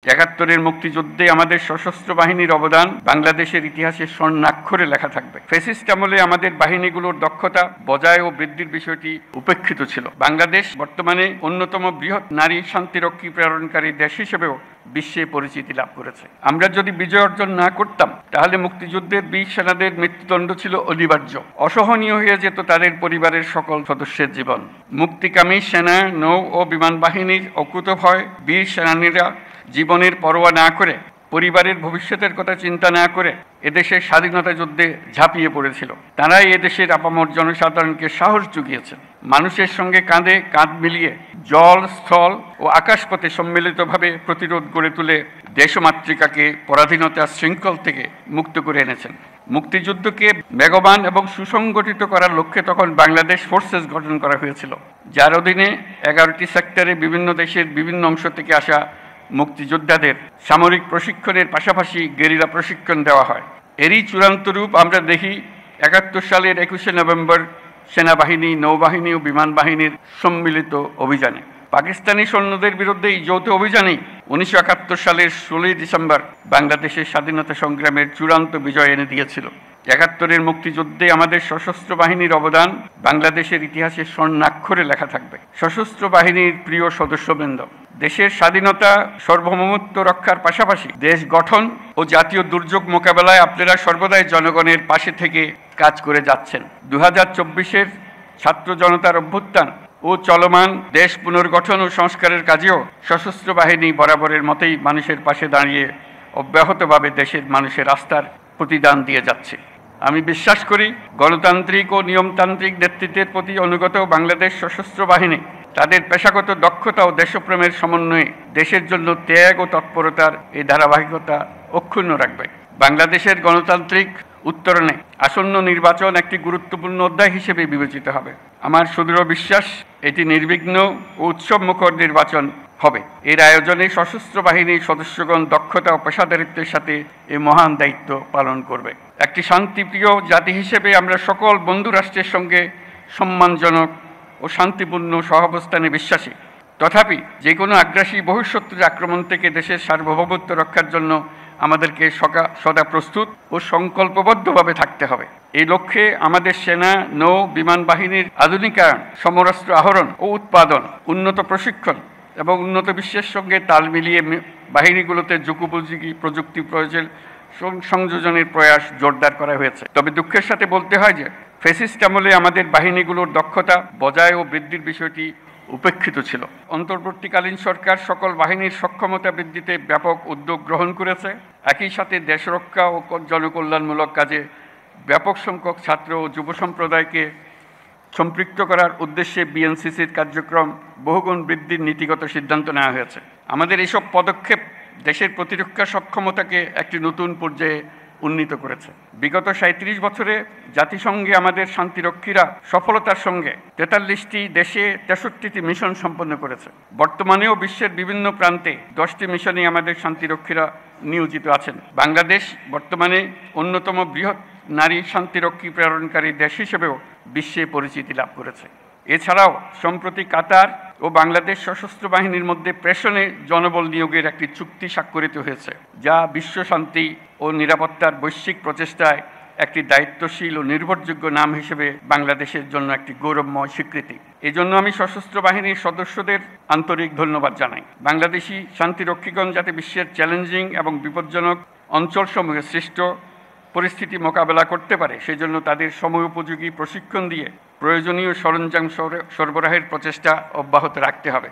একাত্তরের মুক্তিযুদ্ধে আমাদের সশস্ত্র বাহিনীর অবদান বাংলাদেশের ইতিহাসে স্বর্ণাক্ষরে লেখা থাকবে। ফ্যাসিস্ট আমলে আমাদের বাহিনীগুলোর দক্ষতা বজায় ও বৃদ্ধির বিষয়টি উপেক্ষিত ছিল। বাংলাদেশ বর্তমানে অন্যতম বৃহৎ নারী শান্তিরক্ষী প্রেরণকারী দেশ হিসেবেও বিশ্বে পরিচিতি লাভ করেছে। আমরা যদি বিজয় অর্জন না করতাম তাহলে মুক্তিযুদ্ধের বীর সেনাদের মৃত্যুদণ্ড ছিল অনিবার্য। অসহনীয় হয়ে যেত তাদের পরিবারের সকল সদস্যের জীবন। মুক্তিকামী সেনা, নৌ ও বিমান বাহিনীর অকুতভয় বীর সেনানীরা জীবনের পরোয়া না করে, পরিবারের ভবিষ্যতের কথা চিন্তা না করে এদেশের স্বাধীনতা যুদ্ধে ঝাঁপিয়ে পড়েছিল। তারাই এদেশের আপামর জনসাধারণকে সাহস জুগিয়েছেন। মানুষের সঙ্গে কাঁধে কাঁধ মিলিয়ে জল, স্থল ও আকাশপথে সম্মিলিতভাবে প্রতিরোধ গড়ে তুলে দেশমাতৃকাকে পরাধীনতার শৃঙ্খল থেকে মুক্ত করে এনেছেন। মুক্তিযুদ্ধকে বেগবান এবং সুসংগঠিত করার লক্ষ্যে তখন বাংলাদেশ ফোর্সেস গঠন করা হয়েছিল, যার অধীনে 11টি সেক্টরে বিভিন্ন দেশের বিভিন্ন অংশ থেকে আসা মুক্তিযোদ্ধাদের সামরিক প্রশিক্ষণের পাশাপাশি গেরিলা প্রশিক্ষণ দেওয়া হয়। এরই চূড়ান্ত রূপ আমরা দেখি 71 সালের 21শে নভেম্বর সেনাবাহিনী, নৌবাহিনী ও বিমান বাহিনীর সম্মিলিত অভিযানে। পাকিস্তানি সৈন্যদের বিরুদ্ধে এই যৌথ অভিযানেই 1971 সালের 16ই ডিসেম্বর বাংলাদেশের স্বাধীনতা সংগ্রামের চূড়ান্ত বিজয় এনে দিয়েছিল। 71-এর মুক্তিযুদ্ধে আমাদের সশস্ত্র বাহিনীর অবদান বাংলাদেশের ইতিহাসে স্বর্ণাক্ষরে লেখা থাকবে। সশস্ত্র বাহিনীর প্রিয় সদস্যবৃন্দ, দেশের স্বাধীনতা সার্বভৌমত্ব রক্ষার পাশাপাশি দেশ গঠন ও জাতীয় দুর্যোগ মোকাবেলায় আপনারা সর্বদাই জনগণের পাশে থেকে কাজ করে যাচ্ছেন। 2024-এর ছাত্র জনতার অভ্যুত্থান ও চলমান দেশ পুনর্গঠন ও সংস্কারের কাজেও সশস্ত্র বাহিনী বরাবরের মতোই মানুষের পাশে দাঁড়িয়ে অব্যাহতভাবে দেশের মানুষের আস্থার প্রতিদান দিয়ে যাচ্ছে। আমি বিশ্বাস করি গণতান্ত্রিক ও নিয়মতান্ত্রিক নেতৃত্বের প্রতি অনুগত বাংলাদেশ সশস্ত্র বাহিনী তাদের পেশাগত দক্ষতা ও দেশপ্রেমের সমন্বয়ে দেশের জন্য ত্যাগ ও তৎপরতার এই ধারাবাহিকতা অক্ষুণ্ণ রাখবে। বাংলাদেশের গণতান্ত্রিক উত্তরণে আসন্ন নির্বাচন একটি গুরুত্বপূর্ণ অধ্যায় হিসেবে বিবেচিত হবে। আমার সুদৃঢ় বিশ্বাস এটি নির্বিঘ্ন ও উৎসবমুখর নির্বাচন হবে। এর আয়োজনে সশস্ত্র বাহিনীর সদস্যগণ দক্ষতা ও পেশাদারিত্বের সাথে এই মহান দায়িত্ব পালন করবে। একটি শান্তিপ্রিয় জাতি হিসেবে আমরা সকল বন্ধু রাষ্ট্রের সঙ্গে সম্মানজনক ও শান্তিপূর্ণ সহাবস্থানে বিশ্বাসী। তথাপি যে কোনো আগ্রাসী বহিঃশত্রুর আক্রমণ থেকে দেশের সার্বভৌমত্ব রক্ষার জন্য আমাদেরকে সদা প্রস্তুত ও সংকল্পবদ্ধভাবে থাকতে হবে। এই লক্ষ্যে আমাদের সেনা, নৌ, বিমান বাহিনীর আধুনিকায়ন, সমরাস্ত্র আহরণ ও উৎপাদন, উন্নত প্রশিক্ষণ এবং উন্নত বিশ্বের সঙ্গে তাল মিলিয়ে বাহিনীগুলোতে যুগোপযোগী প্রযুক্তি প্রয়োগের সংযোজনের প্রয়াস জোরদার করা হয়েছে। তবে দুঃখের সাথে বলতে হয় যে ফ্যাসিস্ট আমলে আমাদের বাহিনীগুলোর দক্ষতা বজায় ও বৃদ্ধির বিষয়টি উপেক্ষিত ছিল। অন্তর্বর্তীকালীন সরকার সকল বাহিনীর সক্ষমতা বৃদ্ধিতে ব্যাপক উদ্যোগ গ্রহণ করেছে। একই সাথে দেশরক্ষা ও জনকল্যাণমূলক কাজে ব্যাপক সংখ্যক ছাত্র ও যুব সম্প্রদায়কে সম্পৃক্ত করার উদ্দেশ্যে বিএনসিসির কার্যক্রম বহুগুণ বৃদ্ধির নীতিগত সিদ্ধান্ত নেওয়া হয়েছে। আমাদের এসব পদক্ষেপ দেশের প্রতিরক্ষা সক্ষমতাকে একটি নতুন পর্যায়ে উন্নীত করেছে। বিগত 37 বছরে জাতিসংঘে আমাদের শান্তিরক্ষীরা সফলতার সঙ্গে 43টি দেশে 63টি মিশন সম্পন্ন করেছে। বর্তমানেও বিশ্বের বিভিন্ন প্রান্তে 10টি মিশনে আমাদের শান্তিরক্ষীরা নিয়োজিত আছেন। বাংলাদেশ বর্তমানে অন্যতম বৃহৎ নারী শান্তিরক্ষী প্রেরণকারী দেশ হিসেবেও বিশ্বে পরিচিতি লাভ করেছে। এছাড়াও সম্প্রতি কাতার ও বাংলাদেশ সশস্ত্র বাহিনীর মধ্যে প্রেষণে জনবল নিয়োগের একটি চুক্তি স্বাক্ষরিত হয়েছে, যা বিশ্ব শান্তি ও নিরাপত্তার বৈশ্বিক প্রচেষ্টায় একটি দায়িত্বশীল ও নির্ভরযোগ্য নাম হিসেবে বাংলাদেশের জন্য একটি গৌরবময় স্বীকৃতি। এজন্য আমি সশস্ত্র বাহিনীর সদস্যদের আন্তরিক ধন্যবাদ জানাই। বাংলাদেশি শান্তিরক্ষীগণ যাতে বিশ্বের চ্যালেঞ্জিং এবং বিপজ্জনক অঞ্চলসমূহে সৃষ্ট পরিস্থিতি মোকাবেলা করতে পারে, সেজন্য তাদের সময়োপযোগী প্রশিক্ষণ দিয়ে প্রয়োজনীয় সরঞ্জাম সরবরাহের প্রচেষ্টা অব্যাহত রাখতে হবে।